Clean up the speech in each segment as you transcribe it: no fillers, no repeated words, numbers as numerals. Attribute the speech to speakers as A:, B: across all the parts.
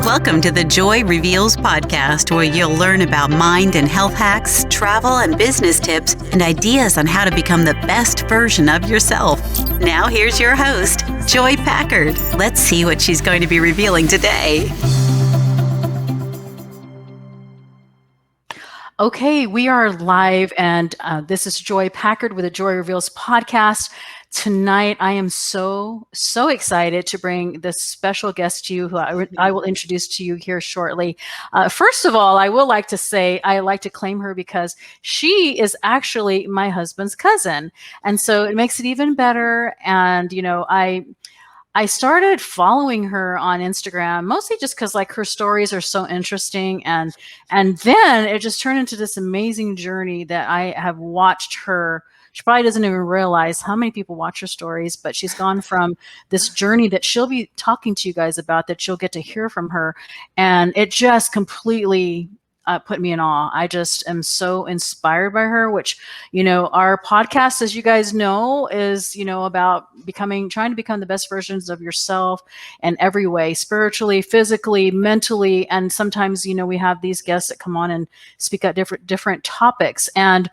A: Welcome to the Joy Reveals podcast, where you'll learn about mind and health hacks, travel and business tips, and ideas on how to become the best version of yourself. Now here's your host, Joy Packard. Let's see what she's going to be revealing today.
B: Okay, we are live, and this is Joy Packard with the Joy Reveals podcast. Tonight, I am so excited to bring this special guest to you, who I will introduce to you here shortly. First of all, I will like to say I like to claim her because she is actually my husband's cousin, and so it makes it even better. And I started following her on Instagram mostly just because like her stories are so interesting, and then it just turned into this amazing journey that I have watched her. She probably doesn't even realize how many people watch her stories, but she's gone from this journey that she'll be talking to you guys about, that you'll get to hear from her, and it just completely put me in awe. I just am so inspired by her, which, our podcast, as you guys know, is, about trying to become the best versions of yourself in every way, spiritually, physically, mentally. And sometimes, we have these guests that come on and speak at different topics. And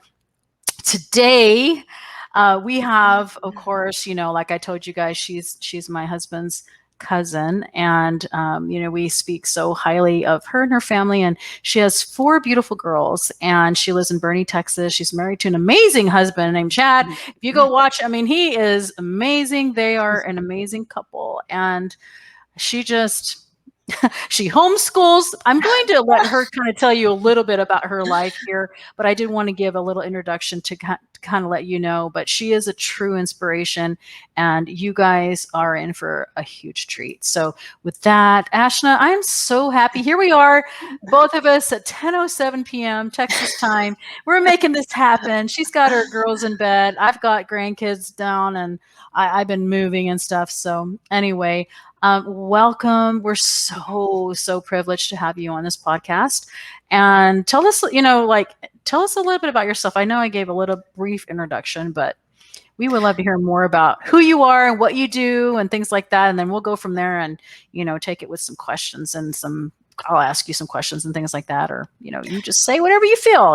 B: today, we have, of course, like I told you guys, she's my husband's cousin, and we speak so highly of her and her family, and she has 4 beautiful girls, and she lives in Boerne, Texas. She's married to an amazing husband named Chad. If you go watch, he is amazing. They are an amazing couple, and she homeschools. I'm going to let her kind of tell you a little bit about her life here, but I did want to give a little introduction to kind of let you know. But she is a true inspiration, and you guys are in for a huge treat. So with that, Ashna, I'm so happy. Here we are, both of us at 10:07 p.m. Texas time. We're making this happen. She's got her girls in bed. I've got grandkids down, and I've been moving and stuff. So anyway, welcome. We're so privileged to have you on this podcast. And tell us, tell us a little bit about yourself. I know I gave a little brief introduction, but we would love to hear more about who you are and what you do and things like that. And then we'll go from there and, take it with some questions and I'll ask you some questions and things like that. Or, you just say whatever you feel,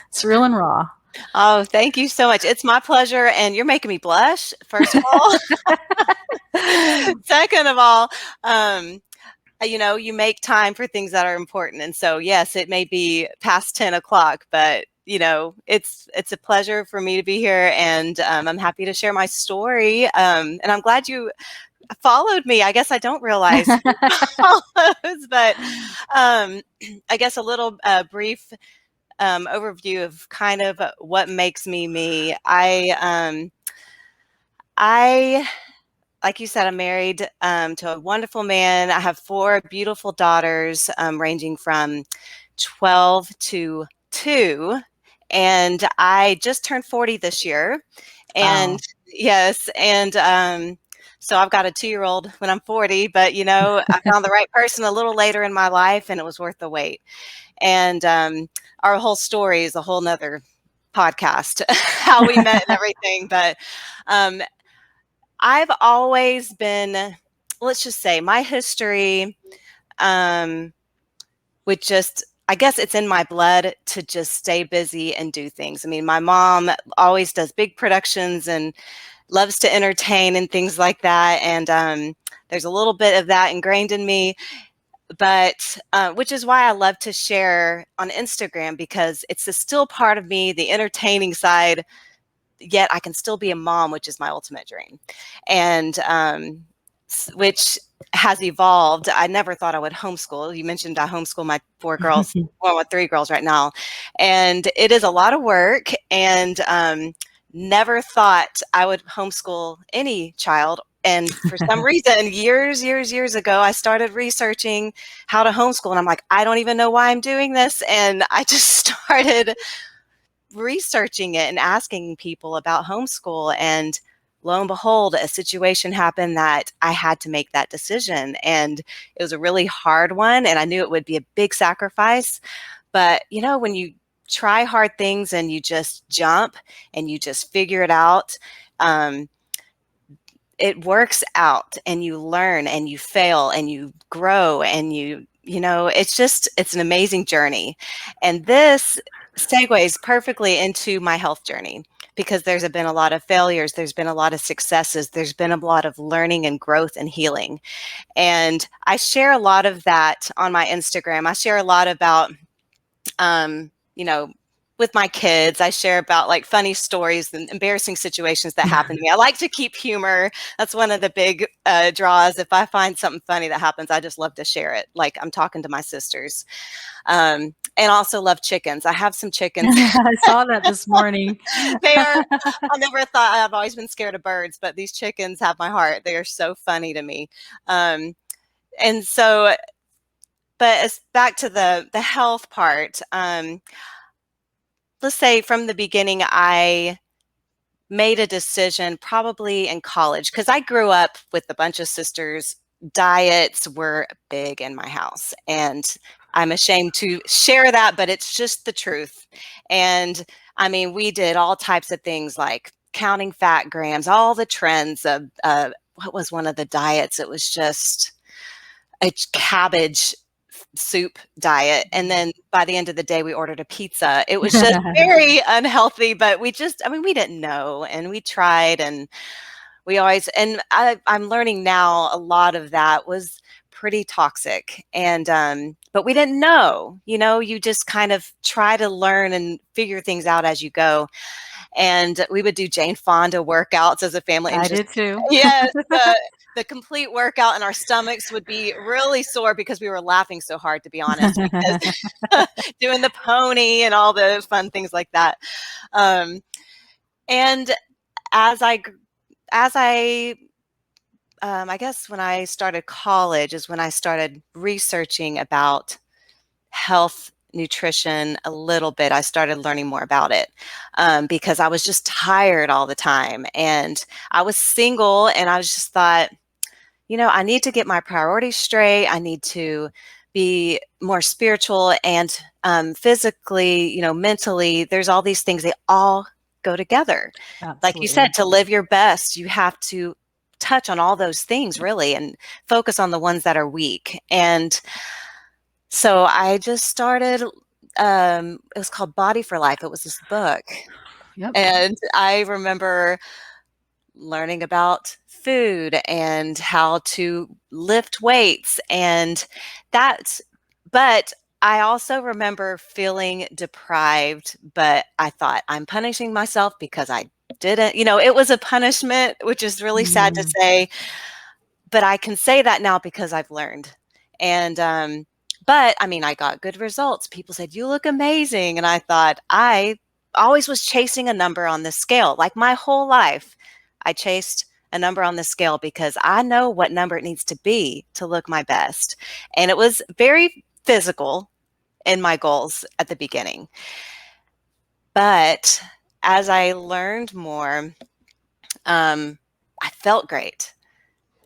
B: it's real and raw.
C: Oh, thank you so much. It's my pleasure. And you're making me blush, first of all. Second of all, you make time for things that are important. And so, yes, it may be past 10 o'clock, but it's a pleasure for me to be here, and I'm happy to share my story. And I'm glad you followed me. I guess I don't realize follows, but I guess a little brief overview of kind of what makes me me. I like you said, I'm married to a wonderful man. I have 4 beautiful daughters, ranging from 12 to 2. And I just turned 40 this year. And yes, and so I've got a 2-year-old when I'm 40, but I found the right person a little later in my life, and it was worth the wait. And our whole story is a whole nother podcast, how we met and everything. But I've always been, let's just say, my history with just, I guess it's in my blood to just stay busy and do things. My mom always does big productions and loves to entertain and things like that. And there's a little bit of that ingrained in me, but which is why I love to share on Instagram, because it's still part of me, the entertaining side, yet I can still be a mom, which is my ultimate dream. And which has evolved. I never thought I would homeschool. You mentioned I homeschool my 4 girls, well, 3 girls right now. And it is a lot of work, and never thought I would homeschool any child. And for some reason, years ago, I started researching how to homeschool. And I'm like, I don't even know why I'm doing this. And I just started researching it and asking people about homeschool, and lo and behold, a situation happened that I had to make that decision, and it was a really hard one, and I knew it would be a big sacrifice. But when you try hard things and you just jump and you just figure it out, it works out, and you learn and you fail and you grow, and it's an amazing journey. And this segues perfectly into my health journey, because there's been a lot of failures, there's been a lot of successes, there's been a lot of learning and growth and healing. And I share a lot of that on my Instagram. I share a lot about, you know, with my kids. I share about like funny stories and embarrassing situations that happen to me. I like to keep humor. That's one of the big draws. If I find something funny that happens, I just love to share it. Like I'm talking to my sisters. And also love chickens. I have some chickens.
B: I saw that this morning.
C: I never thought, I've always been scared of birds, but these chickens have my heart. They are so funny to me. And so, but it's back to the health part. Let's say from the beginning, I made a decision probably in college, because I grew up with a bunch of sisters. Diets were big in my house, and I'm ashamed to share that, but it's just the truth. And I mean, we did all types of things like counting fat grams, all the trends of what was one of the diets? It was just a cabbage soup diet. And then by the end of the day, we ordered a pizza. It was just very unhealthy, but we didn't know, and we tried, and I'm learning now a lot of that was pretty toxic. And, but we didn't know, you just kind of try to learn and figure things out as you go. And we would do Jane Fonda workouts as a family. And
B: I did too.
C: Yes. The complete workout, and our stomachs would be really sore because we were laughing so hard, to be honest, because doing the pony and all the fun things like that. And as I guess when I started college is when I started researching about health, nutrition a little bit. I started learning more about it because I was just tired all the time, and I was single, and I was just thought, I need to get my priorities straight. I need to be more spiritual and physically, mentally. There's all these things, they all go together.
B: Absolutely.
C: Like you said, to live your best, you have to touch on all those things really and focus on the ones that are weak. And so I just started, it was called Body for Life. It was this book.
B: Yep.
C: And I remember learning about food and how to lift weights and that, but I also remember feeling deprived, but I thought, I'm punishing myself because I didn't, it was a punishment, which is really sad to say, but I can say that now because I've learned. And, but I mean, I got good results. People said, you look amazing. And I thought, I always was chasing a number on the scale. Like my whole life, I chased a number on the scale because I know what number it needs to be to look my best. And it was very physical in my goals at the beginning. But as I learned more, I felt great.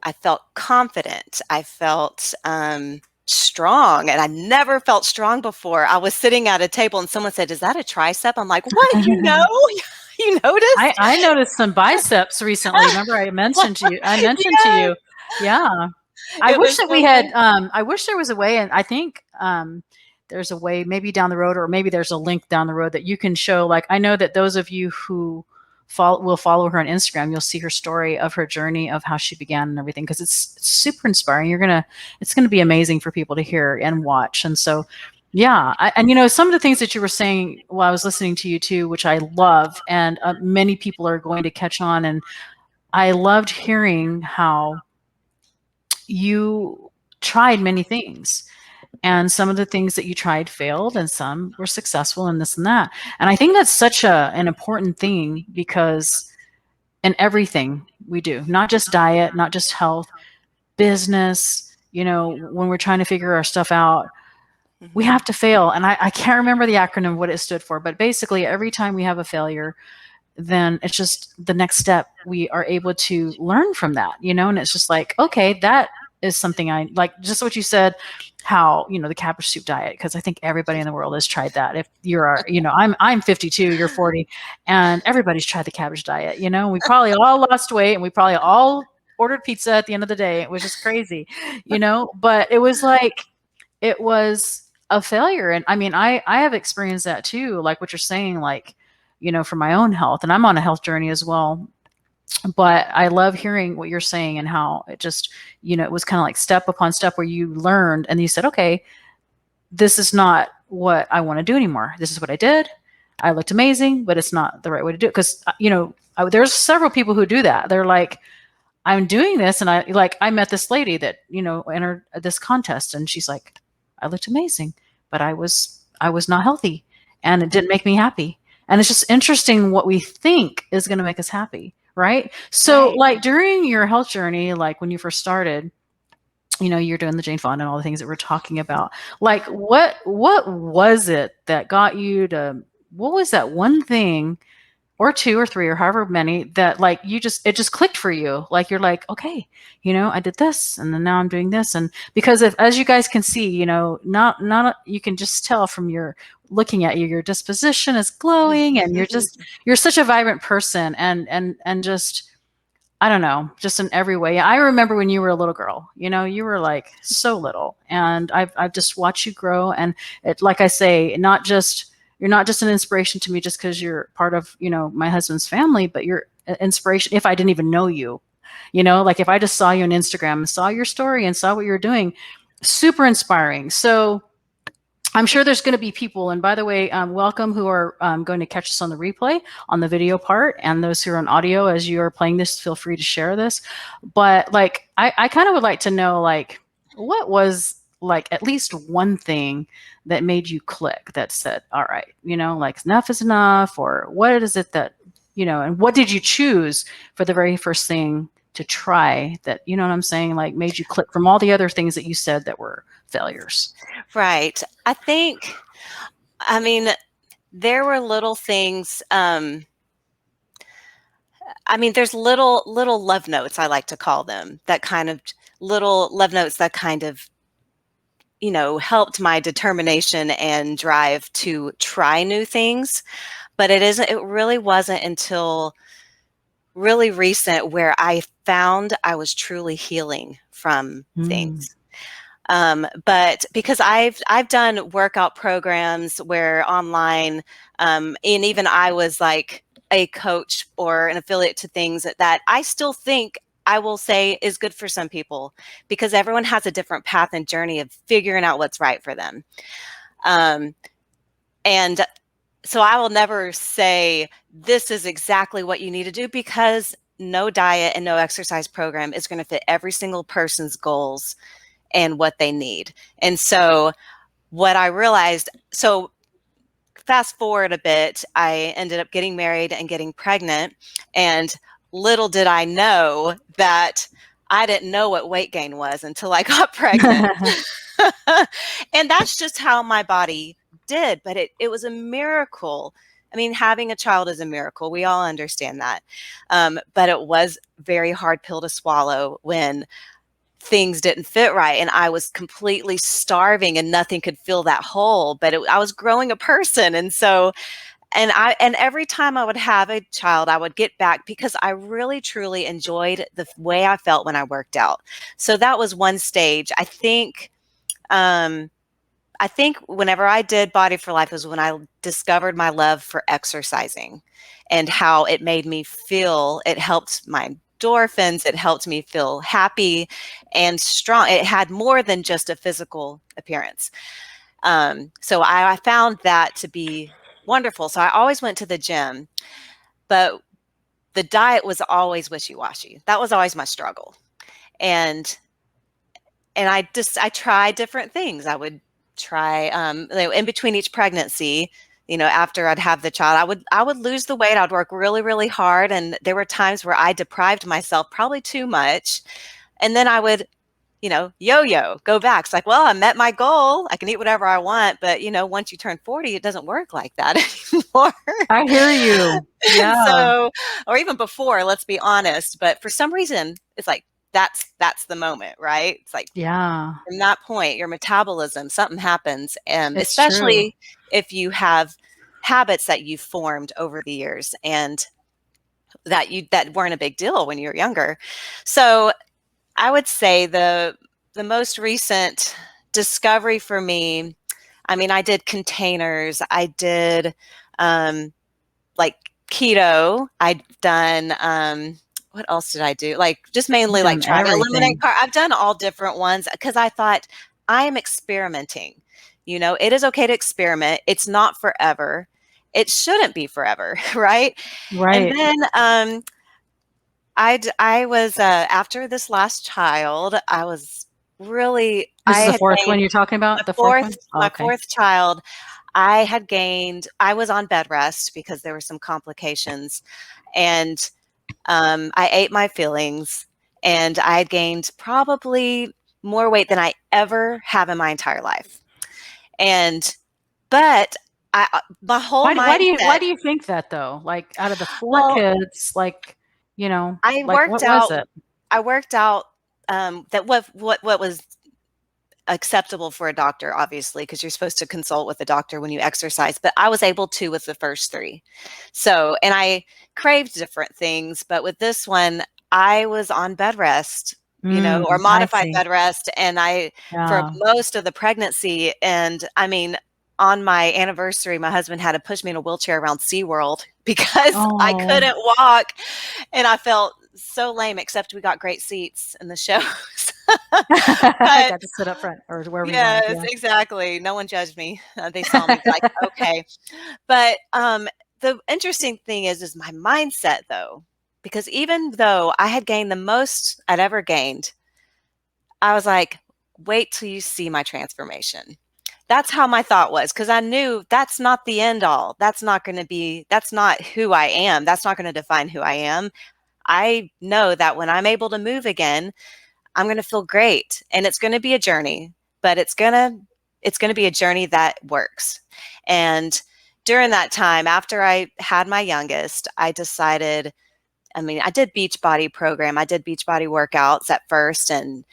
C: I felt confident. I felt strong, and I never felt strong before. I was sitting at a table and someone said, is that a tricep? I'm like, what? You noticed?
B: I noticed some biceps recently. Remember I mentioned to you. Yeah. I wish that we had, I wish there was a way, and I think there's a way maybe down the road, or maybe there's a link down the road that you can show. Like, I know that those of you who will follow her on Instagram, you'll see her story of her journey of how she began and everything, because it's super inspiring. It's going to be amazing for people to hear and watch. And so, yeah. And some of the things that you were saying while I was listening to you too, which I love, and many people are going to catch on. And I loved hearing how you tried many things, and some of the things that you tried failed, and some were successful, and this and that. And I think that's such an important thing, because in everything we do, not just diet, not just health, business, when we're trying to figure our stuff out, we have to fail. And I can't remember the acronym, what it stood for, but basically every time we have a failure, then it's just the next step. We are able to learn from that, and it's just like, okay, that is something I like, just what you said, how, the cabbage soup diet, because I think everybody in the world has tried that. If you're, I'm 52, you're 40, and everybody's tried the cabbage diet. We probably all lost weight, and we probably all ordered pizza at the end of the day. It was just crazy, but it was like, it was a failure. And I mean, I have experienced that too, like what you're saying, like, for my own health, and I'm on a health journey as well. But I love hearing what you're saying and how it just, it was kind of like step upon step where you learned and you said, okay, this is not what I want to do anymore. This is what I did. I looked amazing, but it's not the right way to do it. Because, there's several people who do that. They're like, I'm doing this. And I met this lady that, entered this contest, and she's like, I looked amazing, but I was not healthy, and it didn't make me happy. And it's just interesting what we think is going to make us happy. Right. So like during your health journey, like when you first started, you're doing the Jane Fonda and all the things that we're talking about. Like what was it that got you to, what was that one thing or two or three or however many that like it just clicked for you? Like, you're like, okay, I did this, and then now I'm doing this. And because as you guys can see, not, you can just tell from your looking at you, your disposition is glowing, and you're such a vibrant person, and just, I don't know, just in every way. I remember when you were a little girl, you were like so little, and I've just watched you grow. And it, like I say, you're not just an inspiration to me just because you're part of, my husband's family, but you're an inspiration if I didn't even know you, like if I just saw you on Instagram and saw your story and saw what you're doing, super inspiring. So I'm sure there's going to be people, and by the way, welcome, who are going to catch us on the replay, on the video part, and those who are on audio. As you are playing this, feel free to share this. But like, I kind of would like to know, like, what was like at least one thing that made you click, that said, all right, like enough is enough, or what is it that, and what did you choose for the very first thing to try that, what I'm saying, like made you click from all the other things that you said that were failures?
C: Right. I mean, there were little things. There's little love notes, I like to call them, that kind of little love notes that kind of, helped my determination and drive to try new things. But it really wasn't until really recent where I found I was truly healing from things. But because I've done workout programs where online, and even I was like a coach or an affiliate to things that I still think, I will say, is good for some people, because everyone has a different path and journey of figuring out what's right for them. And so I will never say this is exactly what you need to do, because no diet and no exercise program is going to fit every single person's goals and what they need. And so what I realized, so fast forward a bit, I ended up getting married and getting pregnant, and little did I know that I didn't know what weight gain was until I got pregnant. And that's just how my body did. But it was a miracle. I mean, having a child is a miracle. We all understand that. But it was very hard pill to swallow when things didn't fit right, and I was completely starving and nothing could fill that hole. But I was growing a person. And so, and every time I would have a child, I would get back, because I really truly enjoyed the way I felt when I worked out. So that was one stage. I think whenever I did Body for Life was when I discovered my love for exercising and how it made me feel. It helped my endorphins. It helped me feel happy and strong. It had more than just a physical appearance. So I found that to be wonderful. So I always went to the gym, but the diet was always wishy-washy. That was always my struggle. And I tried different things. I would try, in between each pregnancy, after I'd have the child, I would lose the weight. I'd work really, really hard. And there were times where I deprived myself probably too much. And then I would, yo-yo, go back. It's like, well, I met my goal. I can eat whatever I want. But, once you turn 40, it doesn't work like that anymore.
B: I hear you. Yeah.
C: So, or even before, let's be honest. But for some reason, it's like, that's the moment, right? It's like,
B: yeah,
C: from that point, your metabolism, something happens. And
B: it's
C: especially
B: true.
C: if you have habits that you've formed over the years. And that weren't a big deal when you were younger. So I would say the most recent discovery for me, I mean, I did containers, I did like keto, I've done what else did I do? Like just mainly like trying to eliminate
B: Everything.
C: I've done all different ones because I thought I am experimenting. It is okay to experiment. It's not forever. It shouldn't be forever, right? And
B: Right.
C: then I was after this last child, I was really
B: This
C: I
B: is the
C: had
B: fourth one
C: gained
B: you're talking
C: my
B: about? The fourth
C: fourth
B: one? Oh,
C: my
B: okay.
C: fourth child. I was on bed rest because there were some complications, and I ate my feelings, and I had gained probably more weight than I ever have in my entire life. And but my whole
B: Why
C: mindset.
B: do you think that though? Like out of the four
C: Well,
B: kids, like,
C: I
B: like
C: worked
B: what was
C: out.
B: it?
C: I worked out that what was acceptable for a doctor, obviously, because you're supposed to consult with a doctor when you exercise. But I was able to with the first three. So, and I craved different things, but with this one, I was on bed rest, or
B: I
C: modified
B: see.
C: bed rest, and for
B: Yeah.
C: most of the pregnancy, and I mean, on my anniversary, my husband had to push me in a wheelchair around SeaWorld because I
B: Oh,
C: couldn't walk, and I felt so lame, except we got great seats in the shows.
B: I
C: But
B: got to sit up front or wherever you wanted.
C: yes,
B: Yeah.
C: exactly. No one judged me. They saw me like, okay. But the interesting thing is my mindset though, because even though I had gained the most I'd ever gained, I was like, wait till you see my transformation. That's how my thought was, because I knew that's not the end all. That's not who I am. That's not going to define who I am. I know that when I'm able to move again, I'm going to feel great, and it's going to be a journey, but it's going to be a journey that works. And during that time, after I had my youngest, I decided, I mean, I did Beachbody program. I did Beachbody workouts at first, and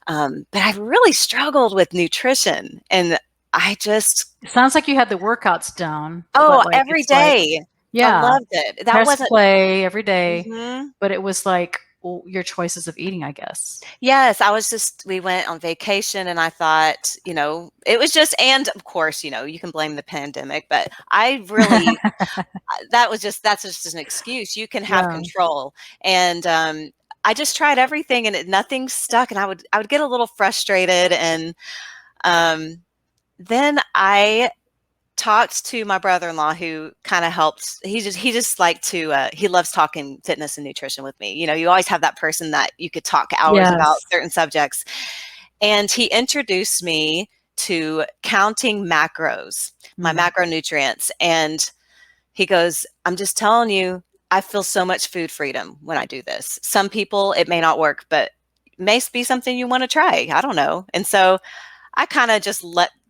C: but I really struggled with nutrition, and I just
B: It sounds like you had the workouts down, but
C: oh,
B: like
C: every
B: it's like,
C: day. I
B: yeah,
C: loved it. That
B: press
C: wasn't.
B: play every day,
C: Mhm.
B: but it was like, well, your choices of eating, I guess.
C: Yes, we went on vacation, and I thought, it was just, and of course, you can blame the pandemic, but I really, that's just an excuse. You can have
B: Yeah.
C: control. And I just tried everything, and nothing stuck. And I would get a little frustrated. And um, then I talked to my brother-in-law, who kind of helped. He just liked to he loves talking fitness and nutrition with me. You always have that person that you could talk hours about
B: Yes.
C: certain subjects. And he introduced me to counting macros, my
B: Mm.
C: macronutrients. And he goes, I'm just telling you, I feel so much food freedom when I do this. Some people, it may not work, but it may be something you want to try. I don't know. And so I kind of just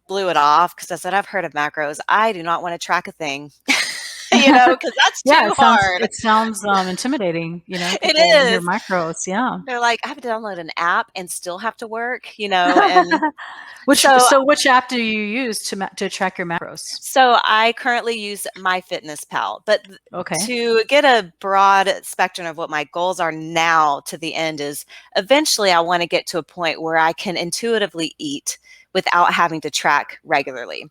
C: blew it off, because I said, I've heard of macros. I do not want to track a thing, because that's
B: Yeah,
C: too hard.
B: it sounds intimidating,
C: It
B: people hear
C: is.
B: macros, yeah.
C: They're like, I have to download an app and still have to work, and so
B: Which app do you use to track your macros?
C: So I currently use MyFitnessPal, but
B: Okay.
C: to get a broad spectrum of what my goals are now to the end is, eventually I want to get to a point where I can intuitively eat without having to track regularly.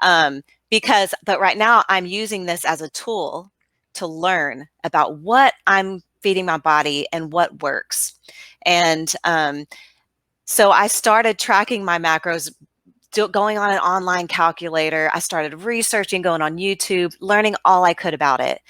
C: But right now I'm using this as a tool to learn about what I'm feeding my body and what works. And so I started tracking my macros, going on an online calculator. I started researching, going on YouTube, learning all I could about it.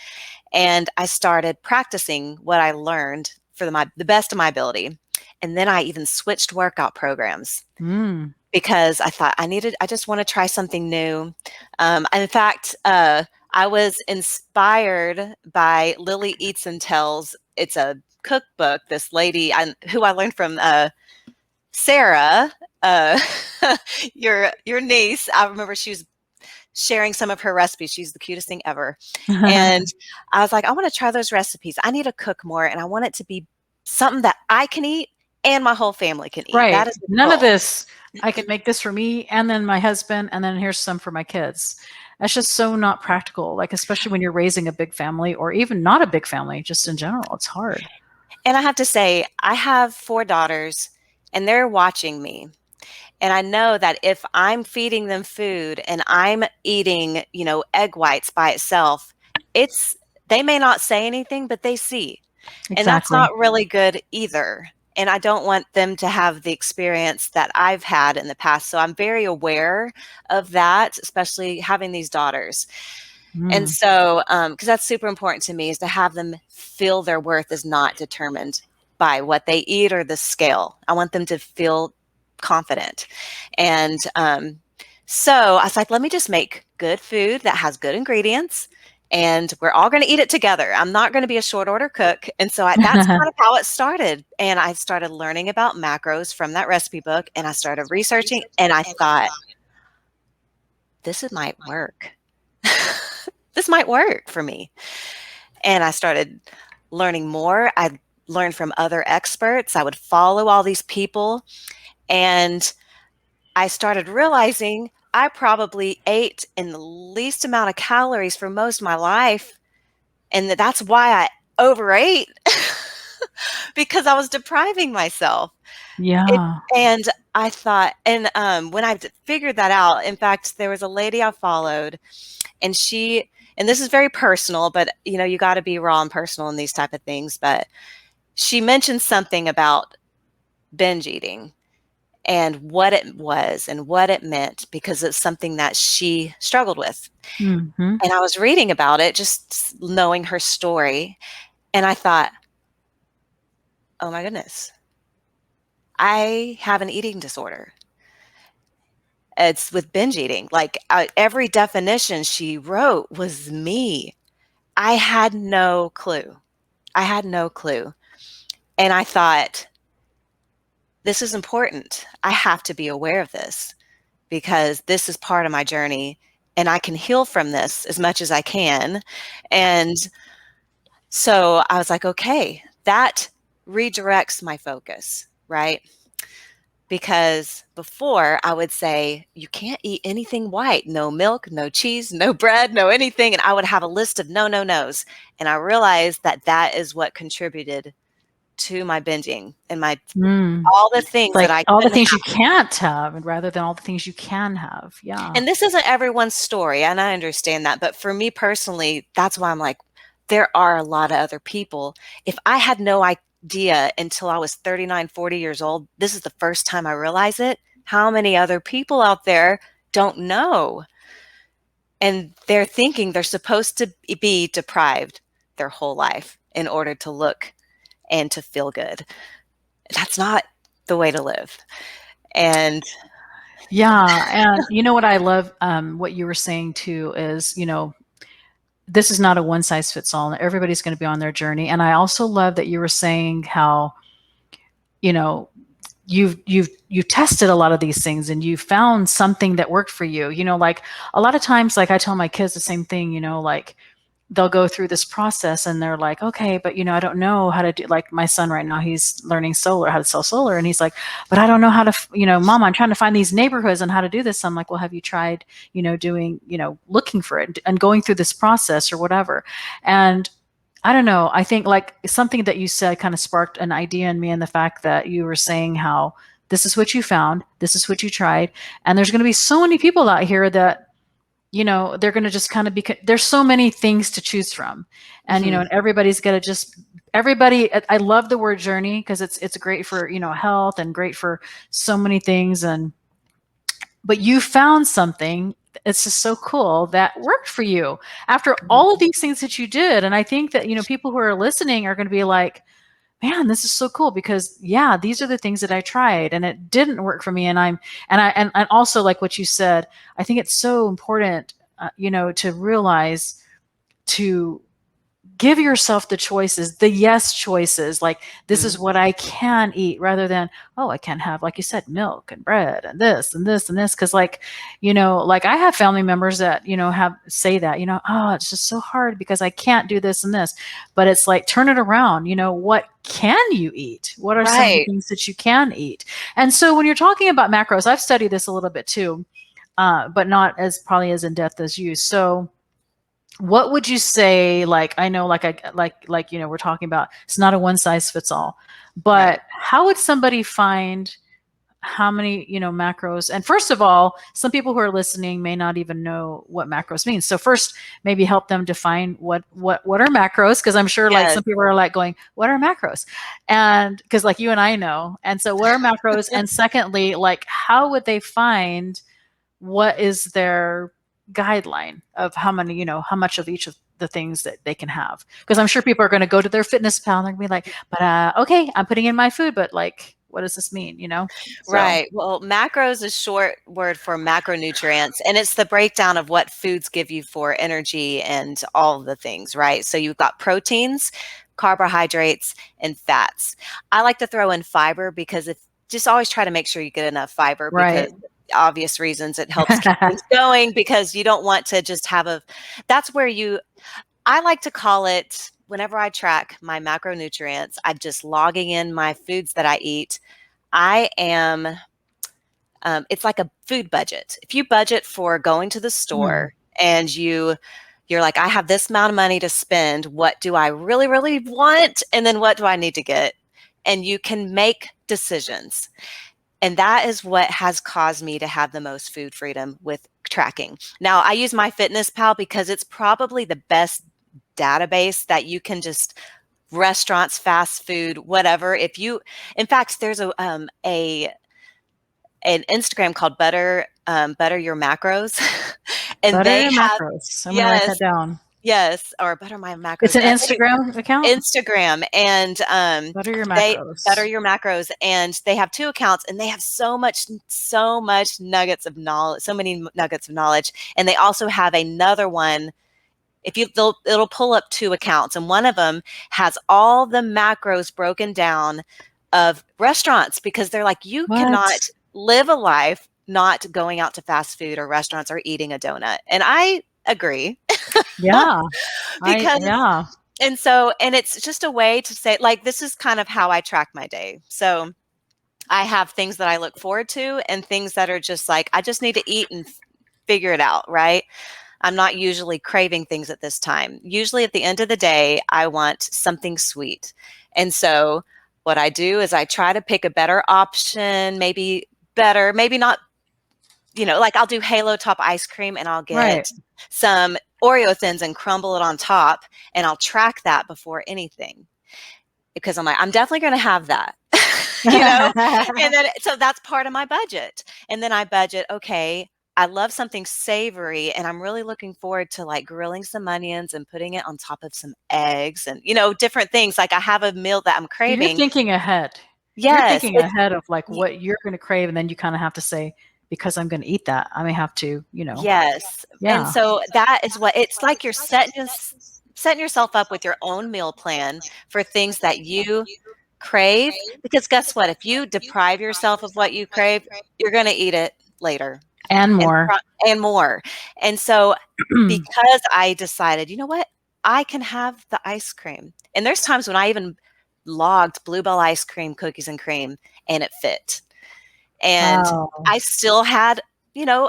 C: And I started practicing what I learned for the best of my ability. And then I even switched workout programs,
B: Mm.
C: because I thought I just want to try something new. In fact, I was inspired by Lily Eats and Tells. It's a cookbook. This lady who I learned from, Sarah, uh, your niece. I remember she was sharing some of her recipes. She's the cutest thing ever. And I was like, I want to try those recipes. I need to cook more, and I want it to be something that I can eat and my whole family can eat. That
B: Right.
C: is the
B: None of
C: goal.
B: this, I can make this for me and then my husband, and then here's some for my kids. That's just so not practical, like especially when you're raising a big family or even not a big family, just in general. It's hard.
C: And I have to say, I have 4 daughters and they're watching me. And I know that if I'm feeding them food and I'm eating, egg whites by itself, they may not say anything, but they see. And that's
B: Exactly.
C: not really good either. And I don't want them to have the experience that I've had in the past. So I'm very aware of that, especially having these daughters. And
B: Mm.
C: so, because that's super important to me, is to have them feel their worth is not determined by what they eat or the scale. I want them to feel confident. And so I was like, let me just make good food that has good ingredients. And we're all going to eat it together. I'm not going to be a short order cook. And so that's kind of how it started. And I started learning about macros from that recipe book. And I started researching. And I thought, this might work. This might work for me. And I started learning more. I learned from other experts. I would follow all these people. And I started realizing I probably ate in the least amount of calories for most of my life. And that's why I overate because I was depriving myself.
B: Yeah.
C: And I thought, and when I figured that out, in fact, there was a lady I followed and and this is very personal, but you got to be raw and personal in these type of things. But she mentioned something about binge eating and what it was and what it meant, because it's something that she struggled with.
B: Mm-hmm.
C: And I was reading about it, just knowing her story. And I thought, oh my goodness, I have an eating disorder. It's with binge eating. Like every definition she wrote was me. I had no clue. I had no clue. And I thought, this is important. I have to be aware of this because this is part of my journey and I can heal from this as much as I can. And so I was like, okay, that redirects my focus, right? Because before I would say, you can't eat anything white, no milk, no cheese, no bread, no anything. And I would have a list of no-nos. And I realized that that is what contributed to my binging and all the things
B: Like
C: that I
B: all the
C: couldn't
B: things
C: have.
B: you can't have, and rather than all the things you can have. Yeah.
C: And this isn't everyone's story, and I understand that. But for me personally, that's why I'm like, there are a lot of other people. If I had no idea until I was 39, 40 years old, this is the first time I realize it, how many other people out there don't know. And they're thinking they're supposed to be deprived their whole life in order to look and to feel good. That's not the way to live. And
B: Yeah. And you know what I love, what you were saying too, is, this is not a one size fits all. Everybody's going to be on their journey. And I also love that you were saying how, you've tested a lot of these things and you found something that worked for you. Like a lot of times, like I tell my kids the same thing, like they'll go through this process and they're like, okay, but I don't know how to do, like my son right now, he's learning solar, how to sell solar. And he's like, but I don't know how to, Mama, I'm trying to find these neighborhoods and how to do this. I'm like, well, have you tried, doing, looking for it and going through this process or whatever. And I don't know. I think like something that you said kind of sparked an idea in me, and the fact that you were saying how this is what you found, this is what you tried. And there's going to be so many people out here that, they're going to just kind of there's so many things to choose from. And, and everybody's going to I love the word journey because it's great for, health and great for so many things. But you found something. It's just so cool that worked for you after all of these things that you did. And I think that, people who are listening are going to be like, man, this is so cool because these are the things that I tried and it didn't work for me. And also like what you said, I think it's so important, to realize to give yourself the choices, the yes choices, like this is what I can eat rather than, oh, I can't have, like you said, milk and bread and this and this and this. Cause like, like I have family members that, say that, oh, it's just so hard because I can't do this and this, but it's like, turn it around, what can you eat? What are some of the things that you can eat? And so when you're talking about macros, I've studied this a little bit too. but not as probably as in depth as you. So what would you say, like, I know, like, we're talking about, it's not a one size fits all, but
C: Right.
B: how would somebody find how many, macros? And first of all, some people who are listening may not even know what macros means. So first, maybe help them define what are macros, because I'm sure like
C: Yes.
B: some people are like going, what are macros? And because like you and I know. And so what are macros? And secondly, like, how would they find what is their guideline of how many, how much of each of the things that they can have? Because I'm sure people are going to go to their fitness pal and they're going to be like, but okay, I'm putting in my food, but like, what does this mean? So
C: Right. Well, macros is short word for macronutrients, and it's the breakdown of what foods give you for energy and all of the things, right? So you've got proteins, carbohydrates, and fats. I like to throw in fiber because if just always try to make sure you get enough fiber
B: right.
C: because obvious reasons it helps keep things going because you don't want to just have that's where I like to call it, whenever I track my macronutrients, I'm just logging in my foods that I eat. I am it's like a food budget. If you budget for going to the store and you're like, I have this amount of money to spend, what do I really, really want? And then what do I need to get? And you can make decisions. And that is what has caused me to have the most food freedom with tracking. Now, I use MyFitnessPal because it's probably the best database that you can just restaurants, fast food, whatever. In fact, there's an Instagram called Butter Your Macros, and
B: Butter
C: they
B: your
C: have
B: macros. I'm going to write that
C: yes,
B: down.
C: yes, or Butter My
B: It's
C: Macros.
B: an Instagram account.
C: Instagram, and
B: Butter your
C: they Butter
B: macros.
C: Your Macros, and they have two accounts, and they have so much nuggets of knowledge, so many nuggets of knowledge, and they also have another one. It'll pull up two accounts, and one of them has all the macros broken down of restaurants because they're like, you
B: What?
C: cannot live a life not going out to fast food or restaurants or eating a donut. And I agree.
B: Yeah.
C: because
B: Yeah.
C: and it's just a way to say, like, this is kind of how I track my day. So I have things that I look forward to and things that are just like, I just need to eat and figure it out, right? I'm not usually craving things at this time. Usually at the end of the day, I want something sweet. And so what I do is I try to pick a better option, maybe better, maybe not, like I'll do Halo Top ice cream and I'll
B: Right.
C: get some Oreo thins and crumble it on top, and I'll track that before anything because I'm like, I'm definitely going to have that. And then so that's part of my budget. And then I budget, okay, I love something savory and I'm really looking forward to like grilling some onions and putting it on top of some eggs and different things. Like I have a meal that I'm
B: So you're
C: craving.
B: thinking ahead. You're
C: Yes,
B: thinking ahead of like what you're going to crave, and then you kind of have to say, because I'm going to eat that, I may have to,
C: yes. And
B: yeah.
C: so that is what it's like, you're setting yourself up with your own meal plan for things that you crave, because guess what? If you deprive yourself of what you crave, you're going to eat it later.
B: And more.
C: And more. And so because I decided, you know what? I can have the ice cream. And there's times when I even logged Bluebell ice cream, cookies and cream, and it fit. And
B: Wow.
C: I still had,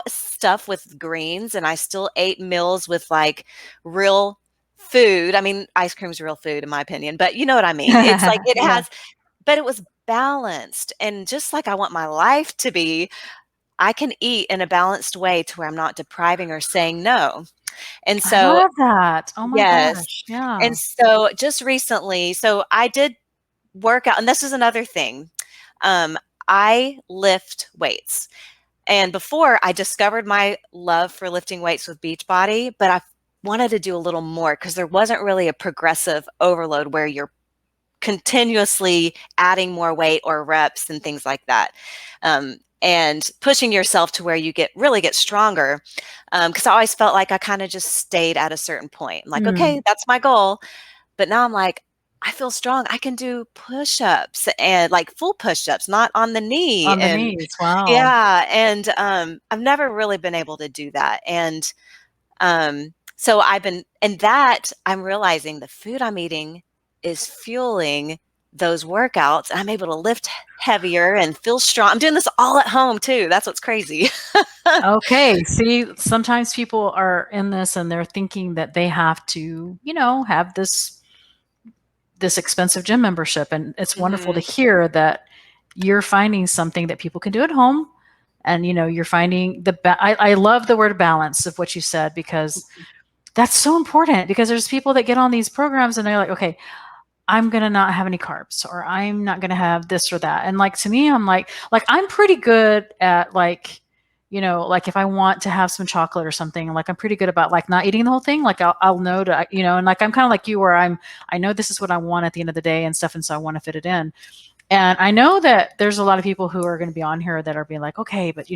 C: stuff with greens, and I still ate meals with like real food. I mean, ice cream's real food in my opinion, but you know what I mean? It's like it
B: Yeah.
C: has, but it was balanced. And just like I want my life to be, I can eat in a balanced way to where I'm not depriving or saying no. And
B: I
C: so,
B: love that. Oh my
C: yes.
B: gosh. Yeah.
C: And so just recently, so I did work out, and this is another thing. I lift weights. And before, I discovered my love for lifting weights with Beachbody, but I wanted to do a little more because there wasn't really a progressive overload where you're continuously adding more weight or reps and things like that. And pushing yourself to where you really get stronger. Because I always felt like I kind of just stayed at a certain point. I'm like, okay, that's my goal. But now I'm like, I feel strong. I can do push-ups and like full push-ups, not on the knee.
B: On the
C: And
B: knees. Wow.
C: yeah. And I've never really been able to do that. And so I'm realizing the food I'm eating is fueling those workouts, I'm able to lift heavier and feel strong. I'm doing this all at home too. That's what's crazy.
B: Okay. See, sometimes people are in this and they're thinking that they have to, have this expensive gym membership. And it's wonderful to hear that you're finding something that people can do at home. And, you're finding I love the word balance of what you said, because that's so important, because there's people that get on these programs and they're like, okay, I'm going to not have any carbs, or I'm not going to have this or that. And like, to me, I'm like I'm pretty good at like, like if I want to have some chocolate or something, like I'm pretty good about like not eating the whole thing. Like I'll know to, and like, I'm kind of like you, where I know this is what I want at the end of the day and stuff. And so I want to fit it in. And I know that there's a lot of people who are going to be on here that are being like, okay, but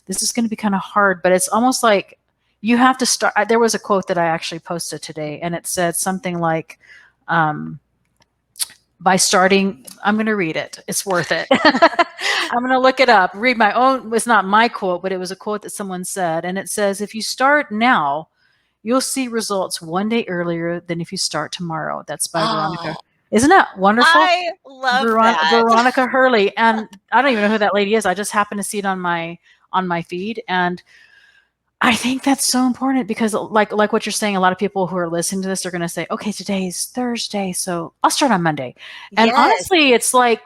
B: this is going to be kind of hard, but it's almost like you have to start. There was a quote that I actually posted today, and it said something like, by starting, I'm going to read it. It's worth it. I'm going to look it up, read my own. It's not my quote, but it was a quote that someone said. And it says, if you start now, you'll see results one day earlier than if you start tomorrow. That's by Veronica. Isn't that wonderful?
C: I love that.
B: Veronica Hurley. And I don't even know who that lady is. I just happened to see it on my feed. And I think that's so important, because like what you're saying, a lot of people who are listening to this are going to say, okay, today's Thursday, so I'll start on Monday. And honestly, it's like,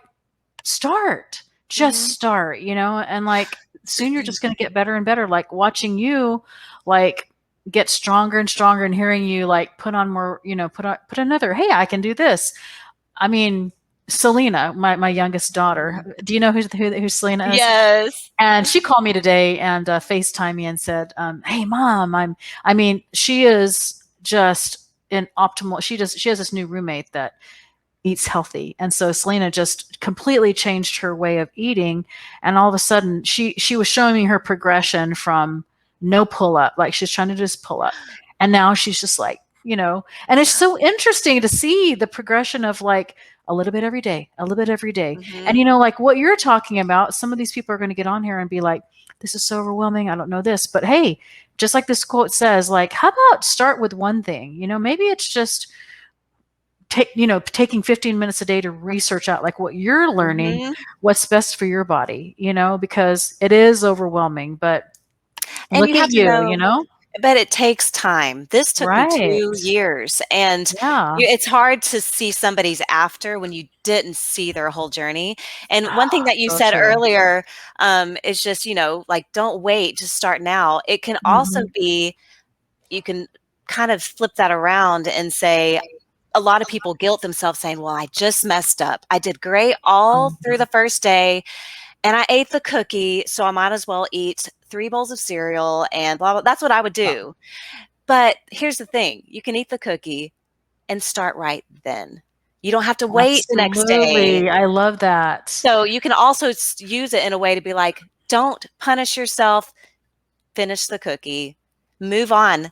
B: just start, and like soon you're just going to get better and better. Like watching you like get stronger and stronger, and hearing you like put on more, put another, hey, I can do this. I mean, Selena, my youngest daughter. Do you know who Selena is?
C: Yes.
B: And she called me today and FaceTimed me and said, "Hey, Mom, she is just an optimal. She has this new roommate that eats healthy, and so Selena just completely changed her way of eating. And all of a sudden, she was showing me her progression from no pull up, like she's trying to just pull up, and now she's just like, and it's so interesting to see the progression of like a little bit every day, a little bit every day. And like what you're talking about, some of these people are going to get on here and be like, this is so overwhelming, I don't know this. But hey, just like this quote says, like, how about start with one thing? Maybe it's just taking 15 minutes a day to research out like what you're learning, what's best for your body, because it is overwhelming. But
C: and
B: look
C: you have
B: at you,
C: know, but it takes time. This took me 2 years, and it's hard to see somebody's after when you didn't see their whole journey. And one thing that you said earlier is just, like, don't wait, just start now. It can also be, you can kind of flip that around and say, a lot of people guilt themselves saying, well, I just messed up. I did great all through the first day, and I ate the cookie, so I might as well eat 3 bowls of cereal and blah, blah. That's what I would do. But here's the thing. You can eat the cookie and start right then. You don't have to wait the next day.
B: I love that.
C: So you can also use it in a way to be like, don't punish yourself. Finish the cookie. Move on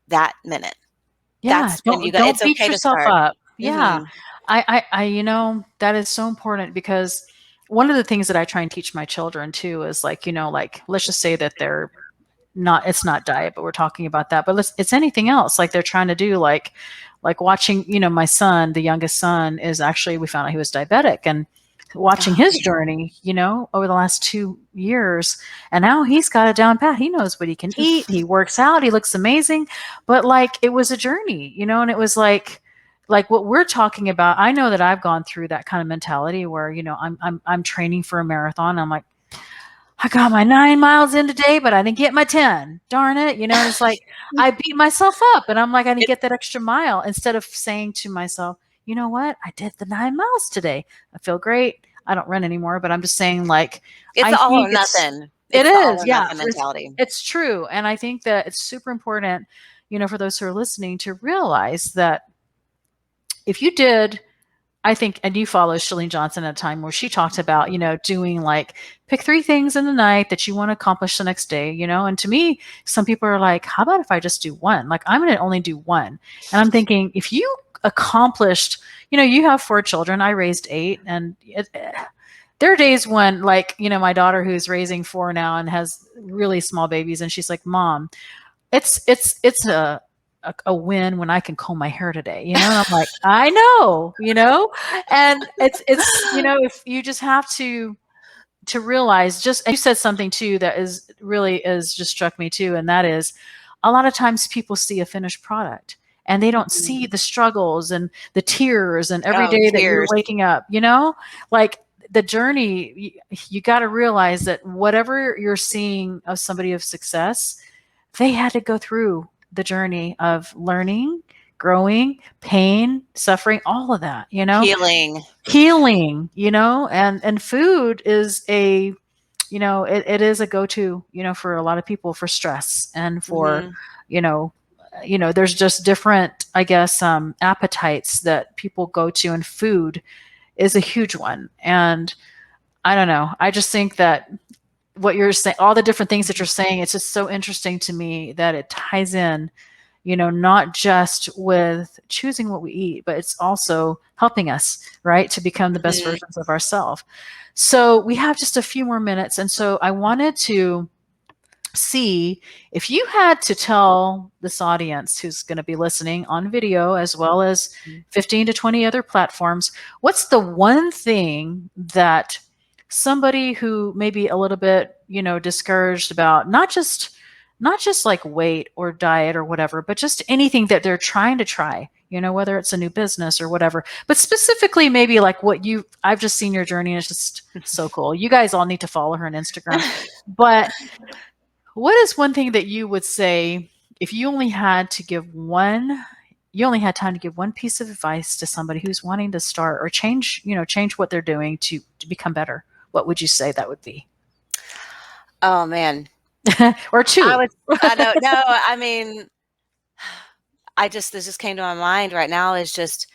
C: that minute.
B: Yeah.
C: That's when you
B: don't
C: it's
B: beat
C: okay
B: yourself
C: to start.
B: up. Yeah. I that is so important, because one of the things that I try and teach my children too is like, like, let's just say that it's not diet, but we're talking about that, but it's anything else. Like they're trying to do like watching, my son, the youngest son is actually, we found out he was diabetic, and watching his journey, over the last 2 years, and now he's got it down pat. He knows what he can eat. He works out. He looks amazing, but like, it was a journey, and it was like what we're talking about. I know that I've gone through that kind of mentality where, I'm training for a marathon. I'm like, I got my 9 miles in today, but I didn't get my 10. Darn it. It's like I beat myself up, and I'm like, I didn't get that extra mile, instead of saying to myself, you know what? I did the 9 miles today. I feel great. I don't run anymore, but I'm just saying, like,
C: it's all or nothing.
B: It is. Yeah.
C: Mentality.
B: It's true. And I think that it's super important, for those who are listening, to realize that if you did, I think, and you follow Chalene Johnson at a time where she talked about, doing like, pick 3 things in the night that you want to accomplish the next day, and to me, some people are like, how about if I just do 1? Like, I'm going to only do 1. And I'm thinking, if you accomplished, you have 4 children, I raised 8, and there are days when, like, my daughter, who's raising 4 now and has really small babies, and she's like, Mom, it's a win when I can comb my hair today, you know? And I'm like, I know, you know? And it's, you know, if you just have to realize, just, and you said something too that is just struck me too, and that is, a lot of times people see a finished product and they don't see the struggles and the tears and every
C: Oh,
B: day that you're
C: tears.
B: waking up, you know, like the journey. You got to realize that whatever you're seeing of somebody of success, they had to go through the journey of learning, growing, pain, suffering, all of that, you know, healing, you know, and food is a, you know, it is a go-to, you know, for a lot of people for stress and for, you know, there's just different, I guess, appetites that people go to, and food is a huge one. And I don't know, I just think that what you're saying, all the different things that you're saying, it's just so interesting to me that it ties in, you know, not just with choosing what we eat, but it's also helping us, right, to become the best versions of ourselves. So we have just a few more minutes. And so I wanted to see if you had to tell this audience who's going to be listening on video as well as 15 to 20 other platforms, what's the one thing that somebody who may be a little bit, you know, discouraged about not just like weight or diet or whatever, but just anything that they're trying to try, you know, whether it's a new business or whatever, but specifically maybe like I've just seen your journey and it's just so cool. You guys all need to follow her on Instagram. But what is one thing that you would say if you only had time to give one piece of advice to somebody who's wanting to start or change what they're doing to become better? What would you say that would be?
C: Oh man.
B: Or two.
C: I don't know. I mean, this just came to my mind right now, is just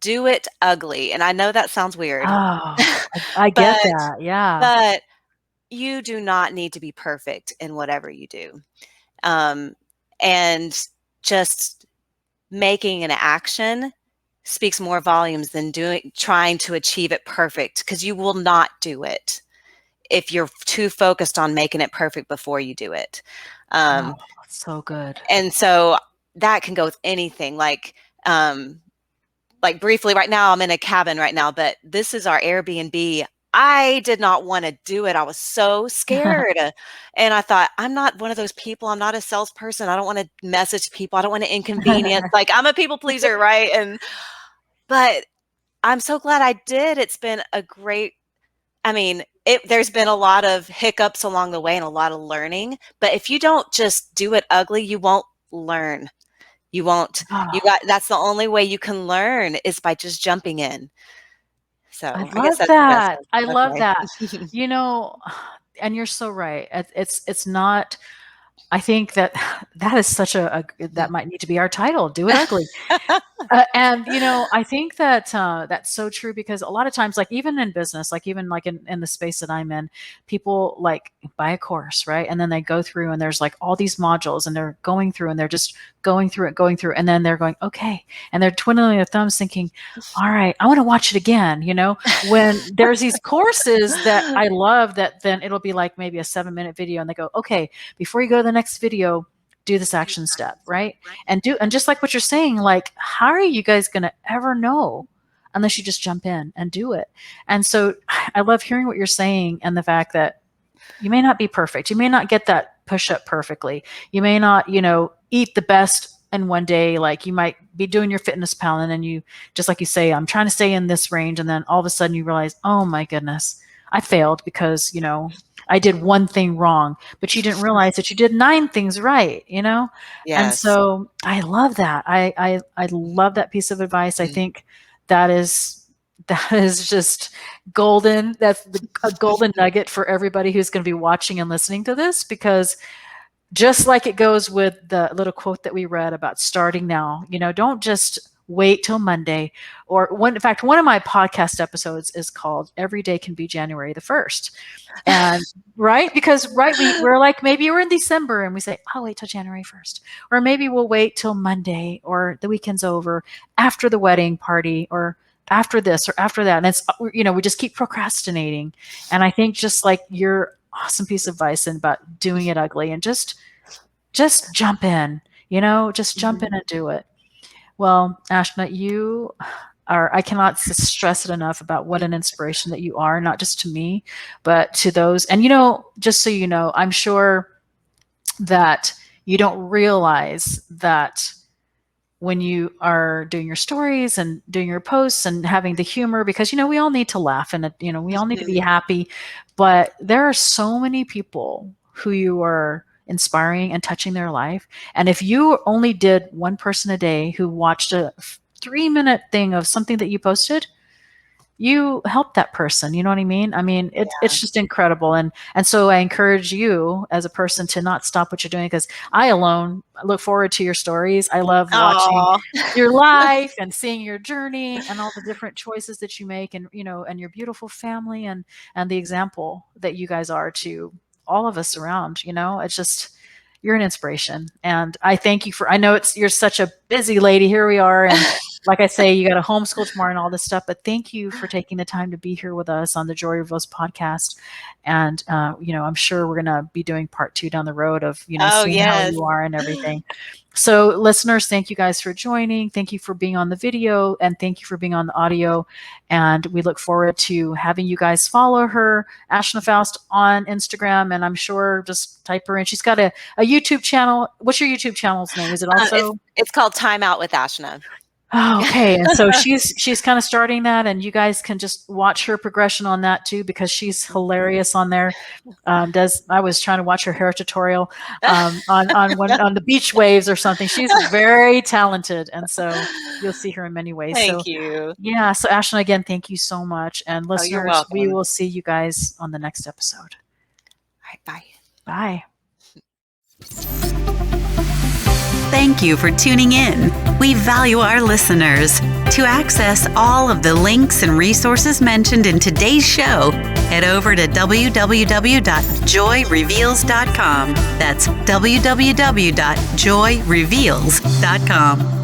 C: do it ugly. And I know that sounds weird.
B: Oh, I get that. Yeah.
C: But you do not need to be perfect in whatever you do. And just making an action speaks more volumes than trying to achieve it perfect, because you will not do it if you're too focused on making it perfect before you do it.
B: So good.
C: And so that can go with anything. Like briefly right now, I'm in a cabin right now, but this is our Airbnb. I did not want to do it. I was so scared. And I thought, I'm not one of those people. I'm not a salesperson. I don't want to message people. I don't want to inconvenience. Like, I'm a people pleaser, right? But I'm so glad I did. It's been a great, there's been a lot of hiccups along the way and a lot of learning. But if you don't just do it ugly, you won't learn. You won't. That's the only way you can learn, is by just jumping in. So
B: I love that. I love that. You know, and you're so right. It's not. I think that is such that might need to be our title. Do it ugly. And you know, I think that that's so true, because a lot of times, like even in business, like even like in the space that I'm in, people like buy a course, right? And then they go through and there's like all these modules and they're going through and they're just going through. And then they're going, okay. And they're twiddling their thumbs thinking, all right, I want to watch it again. You know, when there's these courses that I love, that then it'll be like maybe a 7-minute video and they go, okay, before you go to the next video, do this action step, right? And just like what you're saying, like, how are you guys going to ever know unless you just jump in and do it? And so I love hearing what you're saying, and the fact that you may not be perfect. You may not get that push up perfectly. You may not, you know, eat the best in one day. Like you might be doing your fitness pal, and then you, just like you say, I'm trying to stay in this range. And then all of a sudden you realize, oh my goodness, I failed because, you know, I did one thing wrong, but you didn't realize that you did 9 things right, you know? Yes. And so I love that. I love that piece of advice. I think that is just golden. That's a golden nugget for everybody who's going to be watching and listening to this, because just like it goes with the little quote that we read about starting now, you know, don't just wait till Monday. In fact, one of my podcast episodes is called Every Day Can Be January the 1st. And right, because we're like, maybe we're in December and we say, I'll wait till January 1st. Or maybe we'll wait till Monday, or the weekend's over, after the wedding party, or after this or after that. And it's, you know, we just keep procrastinating. And I think just like your awesome piece of advice about doing it ugly and just jump in. just jump in and do it. Well, Ashna, I cannot stress it enough about what an inspiration that you are, not just to me, but to those. And, just so you know, I'm sure that you don't realize that when you are doing your stories and doing your posts and having the humor, because, we all need to laugh and, we all need to be happy, but there are so many people who you are inspiring and touching their life. And if you only did one person a day who watched a 3-minute thing of something that you posted, you help that person. You know what I mean? It's just incredible. And so I encourage you as a person to not stop what you're doing, because I look forward to your stories. I love watching your life and seeing your journey and all the different choices that you make, and, and your beautiful family and the example that you guys are to all of us around. It's just, you're an inspiration. And I thank you I know you're such a busy lady. Here we are. And like I say, you got to homeschool tomorrow and all this stuff, but thank you for taking the time to be here with us on the Joy Reveals podcast. And, I'm sure we're going to be doing part 2 down the road of, seeing how you are and everything. So listeners, thank you guys for joining. Thank you for being on the video, and thank you for being on the audio. And we look forward to having you guys follow her, Ashna Foust, on Instagram. And I'm sure just type her in. She's got a YouTube channel. What's your YouTube channel's name? Is it also?
C: It's called Time Out with Ashna.
B: Oh, okay. And so she's kind of starting that, and you guys can just watch her progression on that too, because she's hilarious on there. I was trying to watch her hair tutorial on the beach waves or something. She's very talented, and so you'll see her in many ways.
C: Thank you.
B: Yeah. So Ashna, again, thank you so much. And listeners,
C: you're welcome.
B: We will see you guys on the next episode.
C: All right, bye.
B: Bye.
A: Thank you for tuning in. We value our listeners. To access all of the links and resources mentioned in today's show, head over to www.joyreveals.com. That's www.joyreveals.com.